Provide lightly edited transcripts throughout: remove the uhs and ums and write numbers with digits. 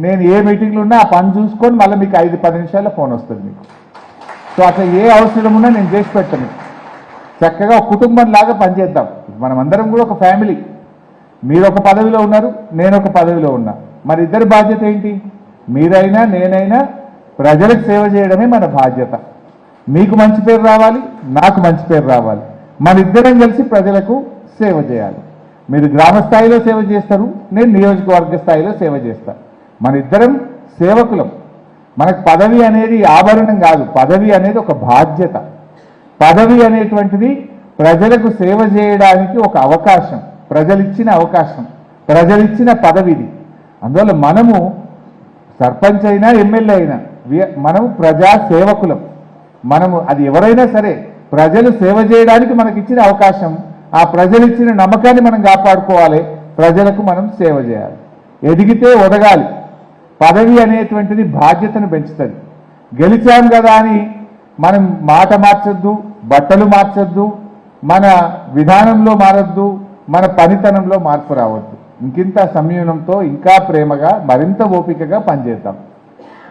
నేను ఏ మీటింగ్లో ఉన్నా ఆ పని చూసుకొని మళ్ళీ మీకు 5-10 నిమిషాల్లో ఫోన్ వస్తుంది మీకు. సో అట్లా ఏ అవసరం ఉన్నా నేను చేసి పెడతాను. చక్కగా ఒక కుటుంబం లాగా పనిచేద్దాం. మనం అందరం కూడా ఒక ఫ్యామిలీ. మీరు ఒక పదవిలో ఉన్నారు, నేను ఒక పదవిలో ఉన్నా. మరి ఇద్దరి బాధ్యత ఏంటి? మీరైనా నేనైనా ప్రజలకు సేవ చేయడమే మన బాధ్యత. మీకు మంచి పేరు రావాలి, నాకు మంచి పేరు రావాలి. మన ఇద్దరం కలిసి ప్రజలకు సేవ చేయాలి. మీరు గ్రామ స్థాయిలో సేవ చేస్తారు, నేను నియోజకవర్గ స్థాయిలో సేవ చేస్తాను. మన ఇద్దరం సేవకులం. మనకు పదవి అనేది ఆభరణం కాదు, పదవి అనేది ఒక బాధ్యత. పదవి అనేటువంటిది ప్రజలకు సేవ చేయడానికి ఒక అవకాశం, ప్రజలిచ్చిన అవకాశం, ప్రజలిచ్చిన పదవిది. అందువల్ల మనము సర్పంచ్ అయినా ఎమ్మెల్యే అయినా మనము ప్రజా సేవకులం. మనము అది ఎవరైనా సరే ప్రజలు సేవ చేయడానికి మనకి ఇచ్చిన అవకాశం, ఆ ప్రజలు ఇచ్చిన నమ్మకాన్ని మనం కాపాడుకోవాలి. ప్రజలకు మనం సేవ చేయాలి. ఎదిగితే ఒదగాలి. పదవి అనేటువంటిది బాధ్యతను పెంచుతుంది. గెలిచాం కదా అని మనం మాట మార్చొద్దు, బట్టలు మార్చొద్దు, మన విధానంలో మారొద్దు, మన పనితనంలో మార్పు రావద్దు. ఇంకింత సంయమనంతో ఇంకా ప్రేమగా మరింత ఓపికగా పనిచేద్దాం.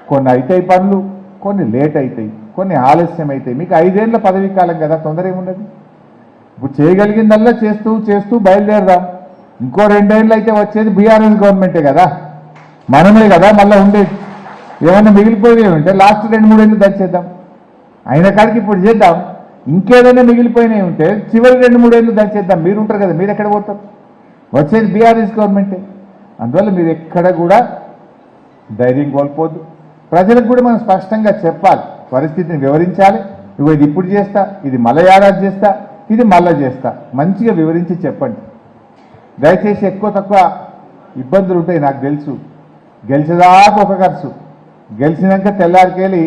కొన్ని అవుతాయి పనులు, కొన్ని లేట్ అవుతాయి, కొన్ని ఆలస్యం అవుతాయి. మీకు 5 ఏళ్ల పదవీ కాలం కదా, తొందర ఏమున్నది. ఇప్పుడు చేయగలిగిందల్లా చేస్తూ చేస్తూ బయలుదేరదాం. ఇంకో 2 ఏళ్ళు అయితే వచ్చేది బీఆర్ఎస్ గవర్నమెంటే కదా, మనమే కదా మళ్ళీ ఉండేది. ఏమన్నా మిగిలిపోయినవి ఉంటే లాస్ట్ 2-3 ఏళ్ళు దంచేద్దాం. అయిన కాడికి ఇప్పుడు చేద్దాం. ఇంకేదైనా మిగిలిపోయినవి ఉంటే చివరి 2-3 ఏళ్ళు దంచేద్దాం. మీరు ఉంటారు కదా, మీరు ఎక్కడ పోతారు? వచ్చేది బీఆర్ఎస్ గవర్నమెంటే. అందువల్ల మీరు ఎక్కడ కూడా ధైర్యం కోల్పోద్దు. ప్రజలకు కూడా మనం స్పష్టంగా చెప్పాలి, పరిస్థితిని వివరించాలి. ఇగో ఇది ఇప్పుడు చేస్తా, ఇది మళ్ళీ ఏడాది చేస్తా, ఇది మళ్ళీ చేస్తా, మంచిగా వివరించి చెప్పండి. దయచేసి ఎక్కువ తక్కువ ఇబ్బందులు ఉంటాయి, నాకు తెలుసు. గెలిచేదాకా ఒక ఖర్చు, గెలిచినాక తెల్లారికెళ్ళి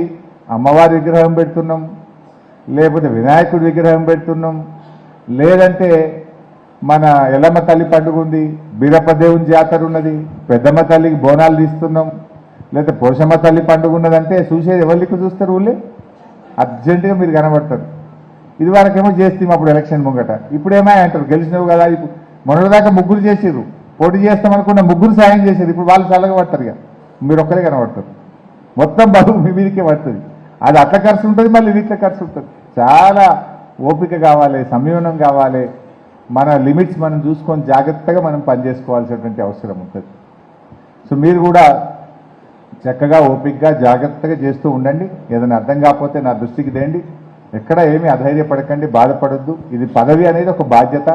అమ్మవారి విగ్రహం పెడుతున్నాం, లేకపోతే వినాయకుడి విగ్రహం పెడుతున్నాం, లేదంటే మన ఎల్లమ్మ తల్లి పండుగ ఉంది, బీరప్ప దేవుని జాతర ఉన్నది, పెద్దమ్మ తల్లికి బోనాలు తీస్తున్నాం, లేకపోతే పోషమ్మ తల్లి పండుగ ఉన్నదంటే చూసేది ఎవరికి చూస్తారు? ఊళ్ళే అర్జెంటుగా మీరు కనబడతారు. ఇది వరకేమో చేస్తాం అప్పుడు ఎలక్షన్ ముంగట. ఇప్పుడేమో అంటారు గెలిచినవు కదా. ఇప్పుడు మొన్నటిదాకా ముగ్గురు చేసిర్రు, పోటీ చేస్తామనుకున్న ముగ్గురు సాయం చేసేది. ఇప్పుడు వాళ్ళు చల్లగా పడతారు ఇక, మీరు ఒక్కరే కనబడతారు. మొత్తం బరువు మీ మీదకే పడుతుంది. అది అట్ల ఖర్చు ఉంటుంది, మళ్ళీ వీటిలో ఖర్చు ఉంటుంది. చాలా ఓపిక కావాలి, సంయమనం కావాలి. మన లిమిట్స్ మనం చూసుకొని జాగ్రత్తగా మనం పనిచేసుకోవాల్సినటువంటి అవసరం ఉంటుంది. సో మీరు కూడా చక్కగా ఓపికగా జాగ్రత్తగా చేస్తూ ఉండండి. ఏదైనా అర్థం కాకపోతే నా దృష్టికి తేండి. ఎక్కడ ఏమీ అధైర్యపడకండి, బాధపడొద్దు. ఇది పదవి అనేది ఒక బాధ్యత.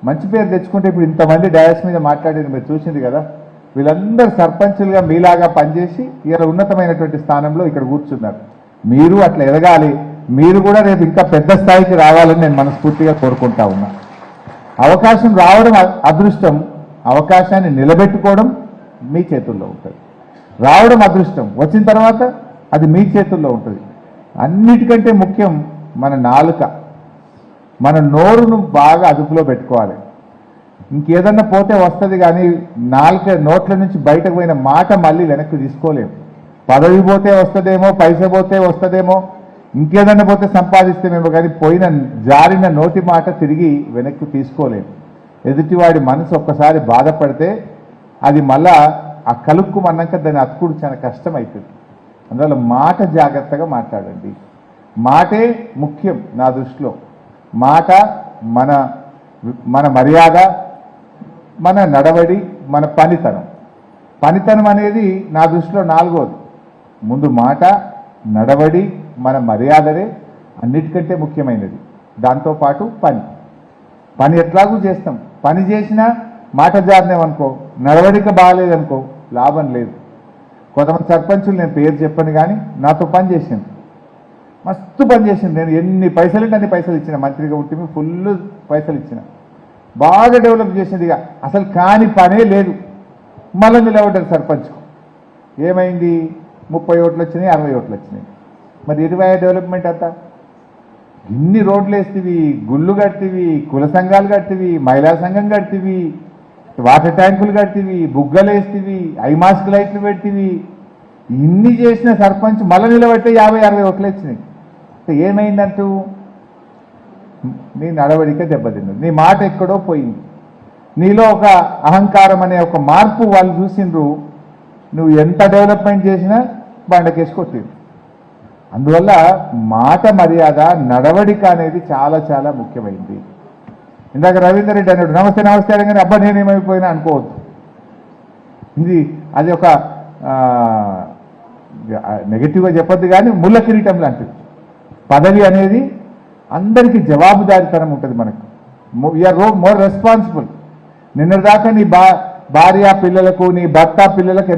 మంచి పేరు తెచ్చుకుంటే ఇప్పుడు ఇంతమంది డయాస్ మీద మాట్లాడేది మీరు చూసింది కదా. వీళ్ళందరూ సర్పంచులుగా మీలాగా పనిచేసి ఇలా ఉన్నతమైనటువంటి స్థానంలో ఇక్కడ కూర్చున్నారు. మీరు అట్లా ఎదగాలి. మీరు కూడా రేపు ఇంకా పెద్ద స్థాయికి రావాలని నేను మనస్ఫూర్తిగా కోరుకుంటా ఉన్నా. అవకాశం రావడం అదృష్టం, అవకాశాన్ని నిలబెట్టుకోవడం మీ చేతుల్లో ఉంటుంది. రావడం అదృష్టం, వచ్చిన తర్వాత అది మీ చేతుల్లో ఉంటుంది. అన్నిటికంటే ముఖ్యం మన నాలుక, మన నోరును బాగా అదుపులో పెట్టుకోవాలి. ఇంకేదన్నా పోతే వస్తుంది కానీ నోట్ల నుంచి బయటకు పోయిన మాట మళ్ళీ వెనక్కి తీసుకోలేము. పదవి పోతే వస్తుందేమో, పైస పోతే వస్తుందేమో, ఇంకేదన్నా పోతే సంపాదిస్తేమేమో, కానీ జారిన నోటి మాట తిరిగి వెనక్కి తీసుకోలేము. ఎదుటివాడి మనసు ఒక్కసారి బాధపడితే అది మళ్ళా ఆ కలుక్కు అన్నాక దాన్ని అతుకుడు చాలా కష్టం అవుతుంది. అందువల్ల మాట జాగ్రత్తగా మాట్లాడండి. మాటే ముఖ్యం నా దృష్టిలో. మాట మన మర్యాద, మన నడవడి, మన పనితనం. పనితనం అనేది నా దృష్టిలో 4వది. ముందు మాట, నడవడి, మన మర్యాదనే అన్నిటికంటే ముఖ్యమైనది. దాంతోపాటు పని ఎట్లాగూ చేస్తాం. పని చేసినా మాట జారినామనుకో, నడవడిక బాగాలేదనుకో, లాభం లేదు. కొంతమంది సర్పంచులు, నేను పేరు చెప్పను కానీ నాతో పని చేసింది, మస్తు పని చేసింది. నేను ఎన్ని పైసలు అంటే అన్ని పైసలు ఇచ్చిన, మంత్రిగా ఉంటే ఫుల్ పైసలు ఇచ్చిన, బాగా డెవలప్ చేసింది. ఇక అసలు కాని పనే లేదు. మళ్ళీ నిలబడ్డారు సర్పంచ్కు. ఏమైంది? 30 ఓట్లు వచ్చినాయి, 60 ఓట్లు వచ్చినాయి. మరి 20 డెవలప్మెంట్ అంతా ఇన్ని రోడ్లు వేస్తేవి, గుళ్ళు కడితేవి, కుల సంఘాలు కడితేవి, మహిళా సంఘం కడితేవి, వాటర్ ట్యాంకులు కడితేవి, బుగ్గలు వేస్తేవి, ఐ మాస్క్ లైట్లు పెట్టివి, ఇన్ని చేసిన సర్పంచ్ మళ్ళీ నిలబడితే 50-60 ఓట్లు వచ్చినాయి. ఏమైందంటూ? నీ నడవడిక దెబ్బతిన్నది, నీ మాట ఎక్కడో పోయింది, నీలో ఒక అహంకారం అనే ఒక మార్పు వాళ్ళు చూసిండ్రు. నువ్వు ఎంత డెవలప్మెంట్ చేసినా బండకేసి కొట్టింది. అందువల్ల మాట మర్యాద నడవడిక అనేది చాలా చాలా ముఖ్యమైంది. ఇందాక రవీందర్ రెడ్డి అన్నాడు నమస్తే నమస్తే అనగానే అబ్బా నేనేమైపోయినా అనుకోవద్దు. అది ఒక నెగటివ్గా చెప్పొద్దు, కానీ ముళ్ళ కిరీటం లాంటిది. పదవి అనేది అందరికీ జవాబుదారీతనం ఉంటుంది. మనకు వీఆర్ మోర్ రెస్పాన్సిబుల్. నిన్నటిదాకా నీ భార్య పిల్లలకు నీ భర్త పిల్లలకు ఎంత